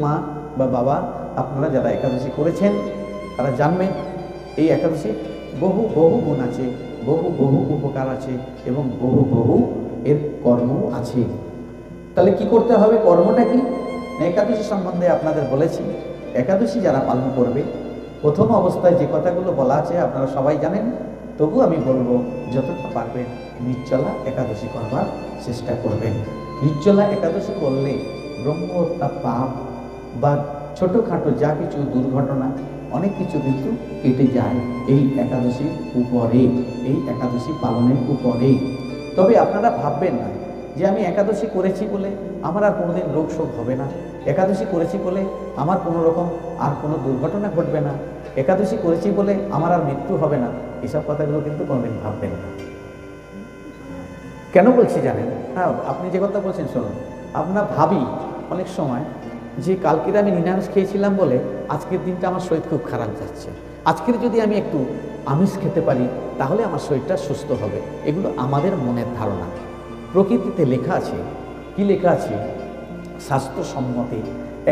মা বা বাবা আপনারা যারা একাদশী করেছেন তারা জানবেন এই একাদশী বহু বহু গুণ আছে, বহু বহু উপকার আছে এবং বহু বহু এর কর্ম আছে। তাহলে কি করতে হবে, কর্মটা কি? একাদশী সম্বন্ধে আপনাদের বলেছি। একাদশী যারা পালন করবে, প্রথম অবস্থায় যে কথাগুলো বলা আছে আপনারা সবাই জানেন, তবু আমি বলবো যতটা পারবেন নির্জলা একাদশী করবার চেষ্টা করবেন। নির্জলা একাদশী করলে ব্রহ্মহত্যা পাপ বা ছোটোখাটো যা কিছু দুর্ঘটনা অনেক কিছু কিন্তু কেটে যায় এই একাদশীর উপরে, এই একাদশী পালনের উপরে। তবে আপনারা ভাববেন না যে আমি একাদশী করেছি বলে আমার আর কোনোদিন রোগ শোক হবে না, একাদশী করেছি বলে আমার কোনো রকম আর কোনো দুর্ঘটনা ঘটবে না, একাদশী করেছি বলে আমার আর মৃত্যু হবে না। এসব কথাগুলো কিন্তু কোনোদিন ভাববেন না। কেন বলছি জানেন? হ্যাঁ, আপনি যে কথা বলছেন শুনুন। আমরা ভাবি অনেক সময় যে কালকের আমি নিরামিষ খেয়েছিলাম বলে আজকের দিনটা আমার শরীর খুব খারাপ যাচ্ছে, আজকের যদি আমি একটু আমিষ খেতে পারি তাহলে আমার শরীরটা সুস্থ হবে। এগুলো আমাদের মনের ধারণা। প্রকৃতিতে লেখা আছে, কি লেখা আছে? স্বাস্থ্যসম্মতে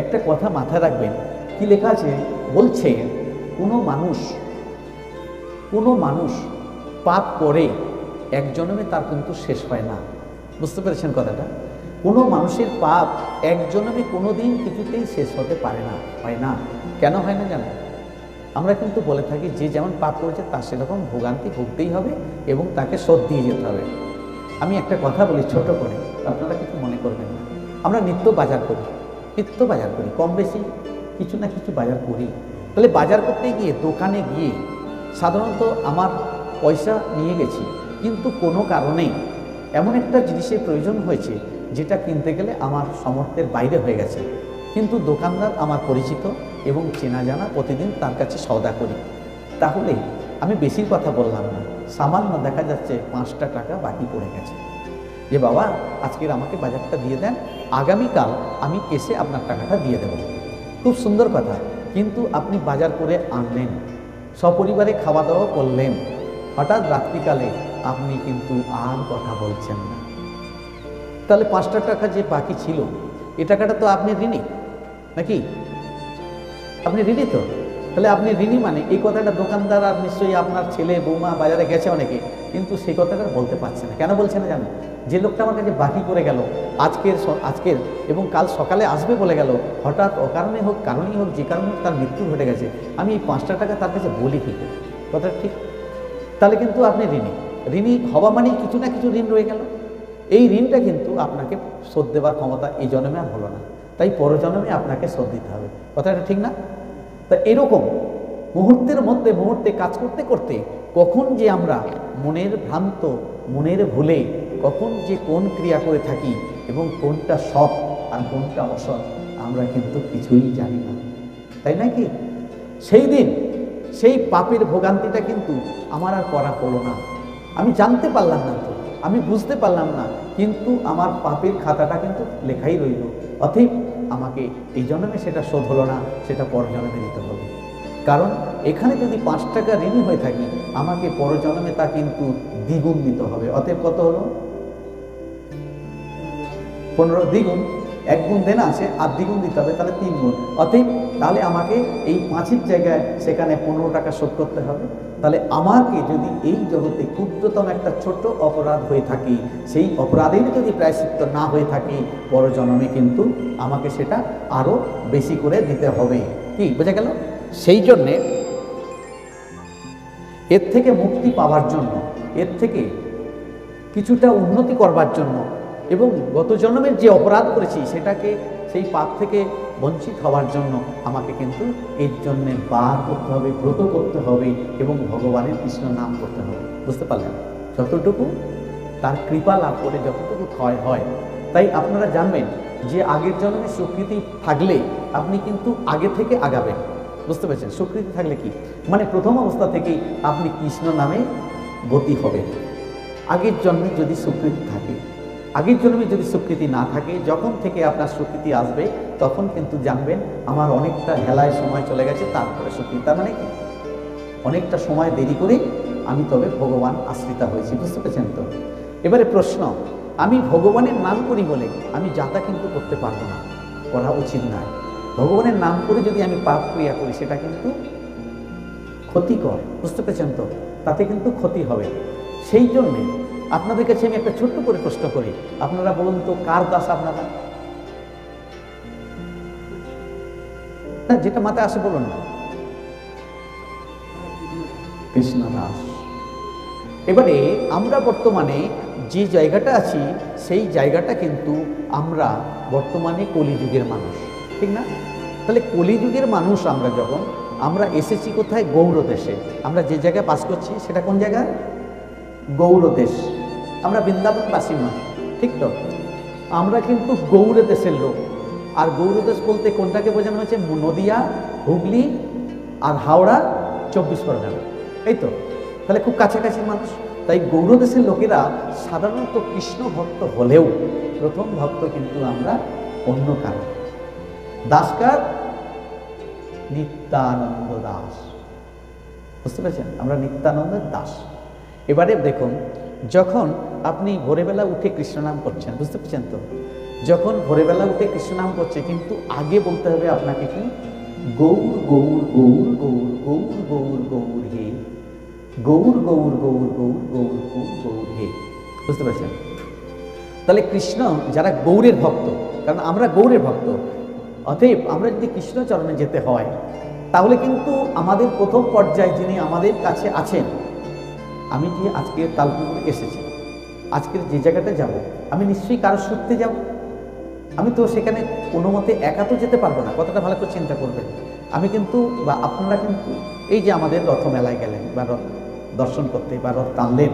একটা কথা মাথায় রাখবেন। কি লেখা আছে? বলছে কোনো মানুষ পাপ করে এক জন্মে তার কিন্তু শেষ হয় না। বুঝতে পেরেছেন কথাটা? কোনো মানুষের পাপ এক জন্মে কোনো দিন কিছুতেই শেষ হতে পারে না, হয় না। কেন হয় না জানেন? আমরা কিন্তু বলে থাকি যে যেমন পাপ করেছে তার সেরকম ভোগান্তি ভুগতেই হবে এবং তাকে শোধ দিয়ে যেতে হবে। আমি একটা কথা বলি ছোট করে, আপনারা কিছু মনে করবেন না। আমরা নিত্য বাজার করি, কম বেশি কিছু না কিছু বাজার করি। তাহলে বাজার করতে গিয়ে দোকানে গিয়ে সাধারণত আমার পয়সা নিয়ে গেছি, কিন্তু কোনো কারণে এমন একটা জিনিসের প্রয়োজন হয়েছে যেটা কিনতে গেলে আমার সামর্থ্যের বাইরে হয়ে গেছে, কিন্তু দোকানদার আমার পরিচিত এবং চেনা জানা, প্রতিদিন তার কাছে সওদা করি। তাহলে আমি বেশির কথা বললাম না, সামান্য দেখা যাচ্ছে 5টা টাকা বাকি পড়ে গেছে, যে বাবা আজকের আমাকে বাজারটা দিয়ে দেন, আগামীকাল আমি এসে আপনার টাকাটা দিয়ে দেব। খুব সুন্দর কথা। কিন্তু আপনি বাজার করে আনলেন, সপরিবারে খাওয়া দাওয়া করলেন, হঠাৎ রাত্রিকালে আপনি কিন্তু আর কথা বলছেন না। তাহলে 5টা টাকা যে বাকি ছিল, এ টাকাটা তো আপনি ঋণী নাকি? আপনি ঋণী তো। তাহলে আপনি ঋণী মানে এই কথাটা দোকানদার আর নিশ্চয়ই আপনার ছেলে বৌমা বাজারে গেছে অনেকে, কিন্তু সেই কথাটা বলতে পারছে না। কেন বলছে না জানেন? যে লোকটা আমার কাছে বাকি করে গেল আজকের এবং কাল সকালে আসবে বলে গেল, হঠাৎ অকারণে হোক কারণেই হোক যে কারণে হোক তার মৃত্যু ঘটে গেছে, আমি এই 5টা টাকা তার কাছে বলি কি? কথাটা ঠিক? তাহলে কিন্তু আপনি ঋণী হওয়া মানেই কিছু না কিছু ঋণ রয়ে গেল। এই ঋণটা কিন্তু আপনাকে শোধ দেওয়ার ক্ষমতা এই জন্মে আর হলো না, তাই পরজন্মে আপনাকে শোধ দিতে হবে। কথাটা ঠিক না? তা এরকম মুহূর্তে কাজ করতে করতে কখন যে আমরা মনের ভুলে কখন যে কোন ক্রিয়া করে থাকি এবং কোনটা সৎ আর কোনটা অসৎ আমরা কিন্তু কিছুই জানি না, তাই নাকি? সেই দিন সেই পাপের ভোগান্তিটা কিন্তু আমার আর করা হলো না, আমি জানতে পারলাম না, তো আমি বুঝতে পারলাম না, কিন্তু আমার পাপের খাতাটা কিন্তু লেখাই রইল। অতএব আমাকে এই জন্মে সেটা শোধ হলো না, সেটা পরজন্মে দিতে হবে। কারণ এখানে যদি 5 টাকা ঋণী হয়ে থাকি, আমাকে পরজন্মে তা কিন্তু দ্বিগুণ দিতে হবে। অতএব কত হলো? 15 দ্বিগুণ, 1 গুণ দেনা আছে আর দ্বিগুণ দিতে হবে, তাহলে 3 গুণ। অতএব তাহলে আমাকে এই 5-এর জায়গায় সেখানে 15 টাকা শোধ করতে হবে। তাহলে আমাকে যদি এই জগতে ক্ষুদ্রতম একটা ছোট অপরাধ হয়ে থাকে, সেই অপরাধের যদি প্রায়শ্চিত্ত না হয়ে থাকে, পরজন্মে কিন্তু আমাকে সেটা আরও বেশি করে দিতে হবে। কি বোঝা গেল? সেই জন্যে এর থেকে মুক্তি পাওয়ার জন্য, এর থেকে কিছুটা উন্নতি করবার জন্য এবং গত জন্মের যে অপরাধ করেছি সেটাকে, সেই পাপ থেকে বঞ্চিত হওয়ার জন্য আমাকে কিন্তু এর জন্যে বার করতে হবে, ব্রত করতে হবে এবং ভগবানের কৃষ্ণ নাম করতে হবে। বুঝতে পারলেন? যতটুকু তার কৃপা লাভ করে যতটুকু ক্ষয় হয়। তাই আপনারা জানবেন যে আগের জন্মে স্বীকৃতি থাকলে আপনি কিন্তু আগে থেকে আগাবেন। বুঝতে পেরেছেন? স্বীকৃতি থাকলে কি মানে? প্রথম অবস্থা থেকেই আপনি কৃষ্ণ নামে গতি হবেন। আগের জন্মে যদি স্বীকৃতি থাকে, আগের জন্মে যদি স্বীকৃতি না থাকে, যখন থেকে আপনার স্বীকৃতি আসবে তখন কিন্তু জানবেন আমার অনেকটা হেলায় সময় চলে গেছে, তারপরে স্বীকৃতি। তার মানে কি? অনেকটা সময় দেরি করে আমি তবে ভগবান আশ্রিতা হয়েছি। বুঝতে পেরেছেন তো? এবারে প্রশ্ন, আমি ভগবানের নাম করি বলে আমি যাতা কিন্তু করতে পারবো না, করা উচিত নয়। ভগবানের নাম করে যদি আমি পাপ ক্রিয়া করি সেটা কিন্তু ক্ষতিকর, বুঝতে পেরেছেন তো? তাতে কিন্তু ক্ষতি হবে। সেই জন্যে আপনাদের কাছে আমি একটা ছোট্ট করে প্রশ্ন করি, আপনারা বলুন তো কার দাস আপনারা? না, যেটা মাথায় আসে বলুন না। কৃষ্ণ দাস। এবারে আমরা বর্তমানে যে জায়গাটা আছি সেই জায়গাটা কিন্তু আমরা বর্তমানে কলিযুগের মানুষ, ঠিক না? তাহলে কলিযুগের মানুষ আমরা যখন আমরা এসেছি কোথায়? গৌর দেশে। আমরা যে জায়গায় বাস করছি সেটা কোন জায়গায়? গৌর দেশ। আমরা বৃন্দাবনবাসী নয়, ঠিক তো? আমরা কিন্তু গৌর দেশের লোক। আর গৌর দেশ বলতে কোনটাকে বোঝানো হয়েছে? নদিয়া, হুগলি আর হাওড়া, 24 পরগনা, এই তো। তাহলে খুব কাছাকাছি মানুষ। তাই গৌর দেশের লোকেরা সাধারণত কৃষ্ণ ভক্ত হলেও প্রথম ভক্ত কিন্তু আমরা অন্য কারণ। দাসকার? নিত্যানন্দ দাস, বুঝতে পেরেছেন? আমরা নিত্যানন্দের দাস। এবারে দেখুন, যখন আপনি ভোরবেলা উঠে কৃষ্ণ নাম করছেন, বুঝতে পেরেছেন তো? যখন ভোরবেলা উঠে কৃষ্ণ নাম করছে, কিন্তু আগে বলতে হবে আপনাকে কি? গৌর গৌর গৌর গৌর গৌর গৌর গৌর হে, গৌর গৌর গৌর গৌর গৌর গৌর গৌর হে, বুঝতে পারছেন? তাহলে কৃষ্ণ যারা গৌরের ভক্ত, কারণ আমরা গৌরের ভক্ত, অতএব আমরা যদি কৃষ্ণ চরণে যেতে হয় তাহলে কিন্তু আমাদের প্রথম পর্যায়ে যিনি আমাদের কাছে আছেন, আমি যে আজকে তালপুকুরে এসেছি, আজকের যে জায়গাটা যাব, আমি নিশ্চয়ই কারোর সূত্রে যাব। আমি তো সেখানে কোনো মতে একা তো যেতে পারবো না, কথাটা ভালো করে চিন্তা করবেন। আমি কিন্তু বা আপনারা কিন্তু এই যে আমাদের রথমেলায় গেলেন বা রথ দর্শন করতে বা রথ টানলেন,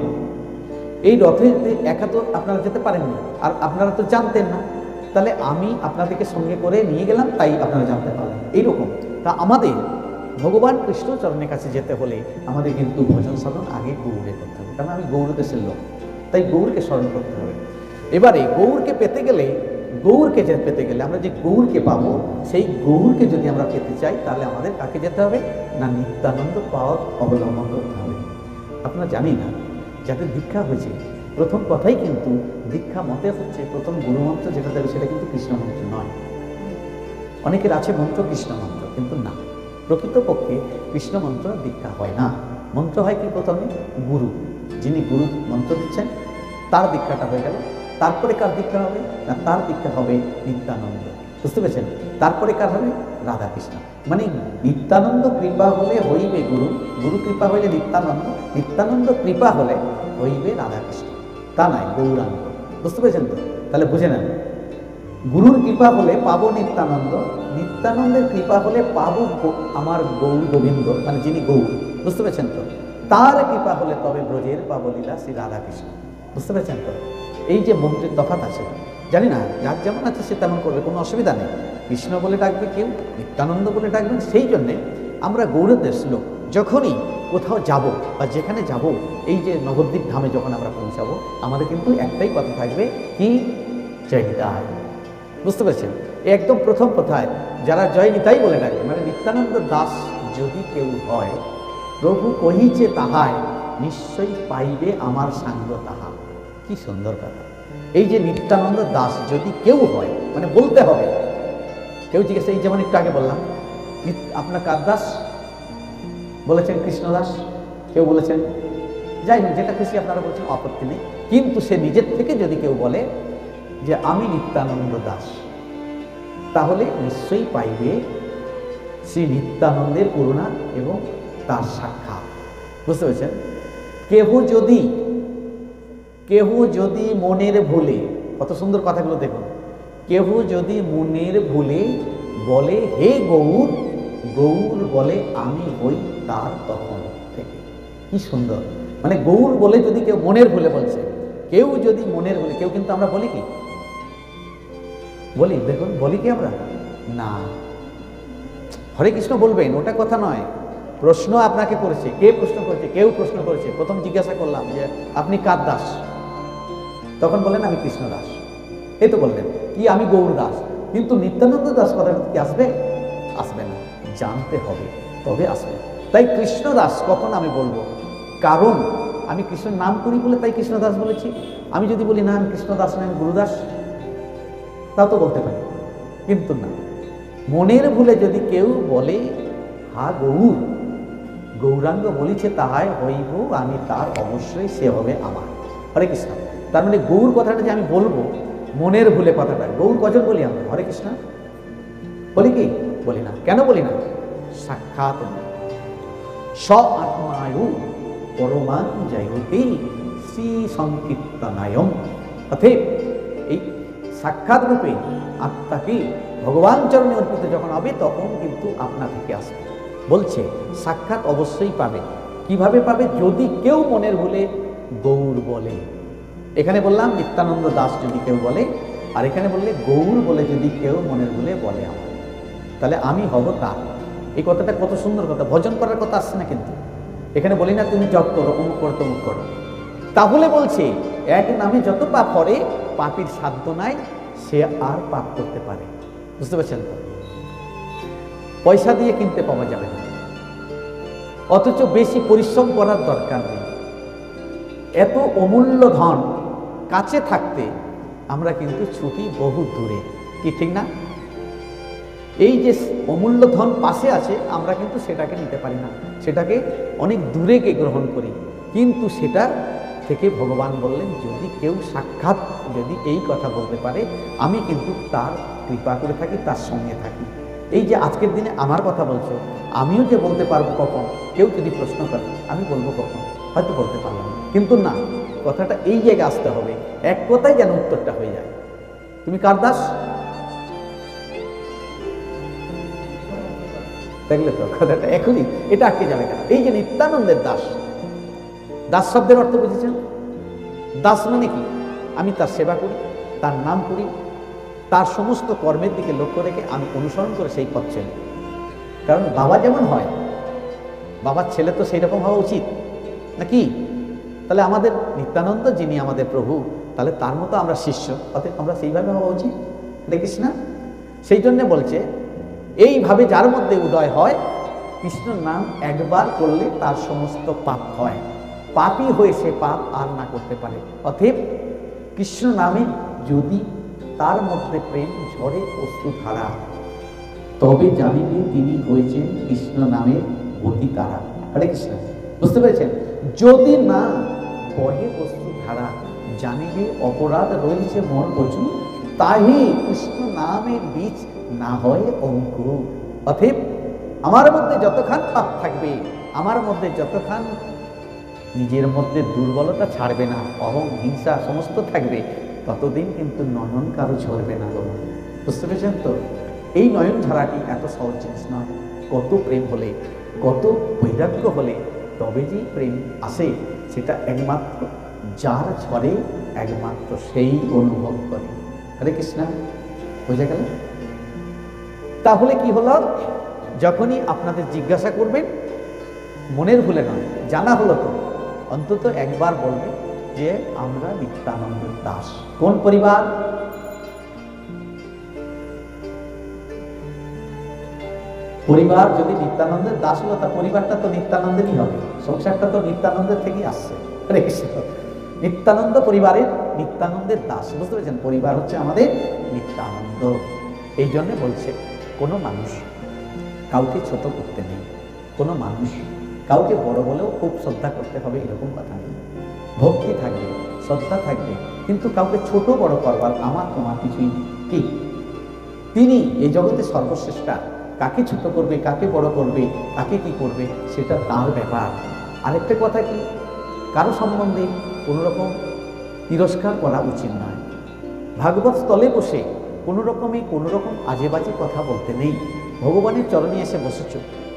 এই রথে একা তো আপনারা যেতে পারেননি, আর আপনারা তো জানতেন না। তাহলে আমি আপনাদেরকে সঙ্গে করে নিয়ে গেলাম, তাই আপনারা জানতে পারলেন। এইরকম তা আমাদের ভগবান কৃষ্ণ চরণের কাছে যেতে হলে আমাদের কিন্তু ভজন সাধন আগে গৌরে করতে হবে, কারণ আমি গৌর দেশের লোক, তাই গৌরকে স্মরণ করতে হবে। এবারে গৌরকে পেতে গেলে, গৌরকে পেতে গেলে আমরা যে গৌরকে পাবো, সেই গৌরকে যদি আমরা পেতে চাই তাহলে আমাদের কাকে যেতে হবে? না, নিত্যানন্দ পাওয়ার অবলম্বন করতে হবে। আপনারা জানি না, যাদের দীক্ষা হয়েছে প্রথম কথাই কিন্তু দীক্ষা মতে হচ্ছে প্রথম গুরুমন্ত্র যেটা দেবে সেটা কিন্তু কৃষ্ণ মন্ত্র নয়। অনেকের আছে মন্ত্র কৃষ্ণ মন্ত্র, কিন্তু না, প্রকৃতপক্ষে কৃষ্ণ মন্ত্র দীক্ষা হয় না। মন্ত্র হয় কি? প্রথমে গুরু, যিনি গুরু মন্ত্র দিচ্ছেন তার দীক্ষাটা হয়ে গেল। তারপরে কার দীক্ষা হবে? না, তার দীক্ষা হবে নিত্যানন্দ, বুঝতে পেরেছেন? তারপরে কার হবে? রাধাকৃষ্ণ। মানে নিত্যানন্দ কৃপা হলে হইবে গুরু, গুরু কৃপা হইলে নিত্যানন্দ, নিত্যানন্দ কৃপা হলে হইবে রাধাকৃষ্ণ, তা নয় গৌরাঙ্গ, বুঝতে পেরেছেন তো? তাহলে বুঝে নেন, গুরুর কৃপা হলে পাবো নিত্যানন্দ, নিত্যানন্দের কৃপা হলে পাবো আমার গৌর গোবিন্দ, মানে যিনি গৌর, বুঝতে পেরেছেন তো? তার কৃপা হলে তবে ব্রজের পাবো লীলা শ্রী রাধাকৃষ্ণ, বুঝতে পেরেছেন তো? এই যে মন্ত্রের তফাৎ আছে, জানি না, যার যেমন আছে সে তেমন করবে, কোনো অসুবিধা নেই। কৃষ্ণ বলে ডাকবে কেউ, নিত্যানন্দ বলে ডাকবেন। সেই জন্যে আমরা গৌরদেশ লোক যখনই কোথাও যাব বা যেখানে যাব, এই যে নবদ্বীপ ধামে যখন আমরা পৌঁছাবো, আমাদের কিন্তু একটাই কথা থাকবে, কি? জয় নিতাই, বুঝতে পেরেছেন? একদম প্রথম কথায় যারা জয় নিতাই বলে ডাকবে, মানে নিত্যানন্দ দাস যদি কেউ হয়, প্রভু কহিছে তাহায় নিশ্চয়ই পাইবে আমার সাঙ্গ তাহা। কি সুন্দর কথা! এই যে নিত্যানন্দ দাস যদি কেউ হয়, মানে বলতে হবে। কেউ জিজ্ঞেস, এই যেমন একটু আগে বললাম, আপনার কার দাস? বলেছেন কৃষ্ণদাস, কেউ বলেছেন, যাই হোক যেটা খুশি আপনারা বলছেন, আপত্তি নেই। কিন্তু সে নিজের থেকে যদি কেউ বলে যে আমি নিত্যানন্দ দাস, তাহলে নিশ্চয়ই পাইবে শ্রী নিত্যানন্দের করুণা এবং তার সাক্ষাৎ, বুঝতে পেরেছেন? কেহ যদি মনের ভুলে, কত সুন্দর কথাগুলো দেখুন, কেহ যদি মনের ভুলে বলে হে গৌর, গৌর বলে আমি হই তার তখন থেকে। কি সুন্দর! মানে গৌর বলে যদি কেউ মনের ভুলে বলছে, কেউ যদি মনের ভুলে, কেউ কিন্তু আমরা বলি কি? বলি, দেখুন বলি কি আমরা? না, হরে কৃষ্ণ বলবেন ওটা কথা নয়। প্রশ্ন আপনাকে করেছে, কে প্রশ্ন করেছে? কেউ প্রশ্ন করেছে। প্রথম জিজ্ঞাসা করলাম যে আপনি কার দাস? তখন বললেন আমি কৃষ্ণ দাস। এই তো বললেন কি আমি গৌর দাস, কিন্তু নিত্যানন্দ দাস কথা কি আসবে? আসবে না, জানতে হবে তবে আসবে। তাই কৃষ্ণ দাস কখন আমি বলবো? কারণ আমি কৃষ্ণের নাম করি বলে তাই কৃষ্ণ দাস বলেছি। আমি যদি বলি না আমি কৃষ্ণ দাস নয়, আমি গুরুদাস, তাও তো বলতে পারি, কিন্তু না, মনের ভুলে যদি কেউ বলে হা গৌর, গৌরাঙ্গ বলিছে তাহাই হইব আমি তার, অবশ্যই সে হবে আমার। হরে কৃষ্ণ। তার মানে গৌর কথাটা যে আমি বলবো মনের ভুলে কথাটা, গৌর কজন বলি আমরা? হরে কৃষ্ণ বলি কি? বলি না। কেন বলি না? সাক্ষাৎ স আত্মায়ু পরমান জয়তি শ্রী সংকীর্তনায়ম। অতএব এই সাক্ষাৎ রূপে আত্মাকে ভগবান চরণে অর্পিত যখন হবে তখন কিন্তু আপনা থেকে আসবে। বলছে সাক্ষাৎ অবশ্যই পাবে। কিভাবে পাবে? যদি কেউ মনের ভুলে গৌর বলে। এখানে বললাম নিত্যানন্দ দাস যদি কেউ বলে, আর এখানে বললে গৌর বলে যদি কেউ মনের ভুলে বলে আমার, তাহলে আমি হব তার। এই কথাটা কত সুন্দর কথা। ভজন করার কথা আসছে না কিন্তু, এখানে বলি না তুমি জপ করো, অমুক করো, তমুক করো। তাহলে বলছে এক নামে যত পাপ করে পাপীর সাধ্য নাই, সে আর পাপ করতে পারে। বুঝতে পারছেন তো? পয়সা দিয়ে কিনতে পাওয়া যাবে না, অথচ বেশি পরিশ্রম করার দরকার নেই। এত অমূল্য ধন কাছে থাকতে আমরা কিন্তু ছুটি বহু দূরে, কি ঠিক না? এই যে অমূল্য ধন পাশে আছে আমরা কিন্তু সেটাকে নিতে পারি না, সেটাকে অনেক দূরে কে গ্রহণ করি। কিন্তু সেটা থেকে ভগবান বললেন যদি কেউ সাক্ষাৎ যদি এই কথা বলতে পারে আমি কিন্তু তার কৃপা করে থাকি, তার সঙ্গে থাকি। এই যে আজকের দিনে আমার কথা বলছো, আমিও যে বলতে পারবো কখন, কেউ যদি প্রশ্ন করে আমি বলবো কখন, হয়তো বলতে পারলাম না। কিন্তু না, কথাটা এই জায়গায় আসতে হবে, এক কথাই যেন উত্তরটা হয়ে যায়। তুমি কার দাস? দেখলে তো কথাটা এখনই এটা আটকে যাবে কেন? এই যে নিত্যানন্দের দাস, দাস শব্দের অর্থ বুঝেছেন? দাস মানে কি? আমি তার সেবা করি, তার নাম করি, তার সমস্ত কর্মের দিকে লক্ষ্য রেখে আমি অনুসরণ করে সেই পথ চলি। কারণ বাবা যেমন হয়, বাবার ছেলে তো সেই রকম হওয়া উচিত নাকি? তাহলে আমাদের নিত্যানন্দ যিনি আমাদের প্রভু, তাহলে তার মতো আমরা শিষ্য, অতএব আমরা সেইভাবে হওয়া উচিত। দেখিস না? সেই জন্যে বলছে এইভাবে যার মধ্যে উদয় হয়, কৃষ্ণর নাম একবার করলে তার সমস্ত পাপ হয়, পাপই হয়ে সে পাপ আর না করতে পারে। অতএব কৃষ্ণ নামে যদি তার মধ্যে প্রেম ঝরে অশ্রুধারা, তবে জানিবে তিনি হয়েছেন কৃষ্ণ নামের অতি তারা। হরে কৃষ্ণ। বুঝতে পেরেছেন? যদি না বহে অশ্রুধারা, জানিবে অপরাধ রয়েছে মন প্রচুর, তাহি কৃষ্ণ নামের বীজ না হয় অঙ্কুর। অতএব আমার মধ্যে যতক্ষণ পাপ থাকবে, আমার মধ্যে যতক্ষণ নিজের মধ্যে দুর্বলতা ছাড়বে না, অহং হিংসা সমস্ত থাকবে, ততদিন কিন্তু নয়ন কারো ঝরবে না। বুঝতে পেরেছেন তো? এই নয়ন ঝরাটি এত সহজ জিনিস নয়। কত প্রেম হলে, কত বৈরাগ্য হলে তবে যে প্রেম আসে, সেটা একমাত্র যার ঝরে একমাত্র সেই অনুভব করে। হরে কৃষ্ণ। বোঝা গেল? তাহলে কি হলো? যখনই আপনাদের জিজ্ঞাসা করবেন, মনের ভুলে নয়, জানা হলো তো অন্তত একবার বলবে যে আমরা নিত্যানন্দের দাস। কোন পরিবার? পরিবার যদি নিত্যানন্দের দাস হলো, তা পরিবারটা তো নিত্যানন্দেরই হবে, সংসারটা তো নিত্যানন্দের থেকেই আসছে। নিত্যানন্দ পরিবারের নিত্যানন্দের দাস। বুঝতে পেরেছেন? পরিবার হচ্ছে আমাদের নিত্যানন্দ। এই জন্য বলছে কোনো মানুষ কাউকে ছোট করতে নেই, কোনো মানুষ কাউকে বড় বলেও খুব শ্রদ্ধা করতে হবে এরকম কথা নেই। ভক্তি থাকবে, শ্রদ্ধা থাকবে, কিন্তু কাউকে ছোট বড় করবার আমার তোমার কিছুই নেই। কি? তিনি এই জগতে সর্বশ্রেষ্ঠা। কাকে ছোট করবে, কাকে বড় করবে, কাকে কি করবে, সেটা তার ব্যাপার। আরেকটা কথা কি, কারো সম্বন্ধে কোনোরকম তিরস্কার করা উচিত নয়। ভাগবত স্থলে বসে কোনো রকম আজে বাজে কথা বলতে নেই। ভগবানের চরণে এসে বসেছ,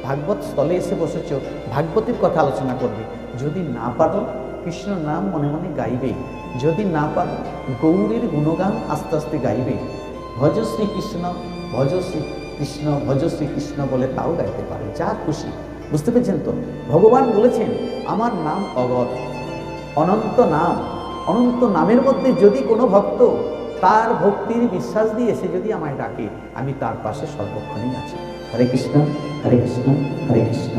ভাগবত স্থলে এসে বসেছ, ভাগবতের কথা আলোচনা করবে। যদি না পারো কৃষ্ণ নাম মনে মনে গাইবে, যদি না পারো গৌরীর গুণগান আস্তে আস্তে গাইবে। ভজ শ্রীকৃষ্ণ, ভজ শ্রীকৃষ্ণ, ভজ শ্রীকৃষ্ণ বলে তাও গাইতে পারে, যা খুশি। বুঝতে পেরেছেন তো? ভগবান বলেছেন আমার নাম অগত, অনন্ত নাম। অনন্ত নামের মধ্যে যদি কোনো ভক্ত তার ভক্তির বিশ্বাস দিয়ে এসে যদি আমায় ডাকে, আমি তার পাশে সর্বক্ষণই আছি। হরে কৃষ্ণ, হরে কৃষ্ণ, হরে কৃষ্ণ।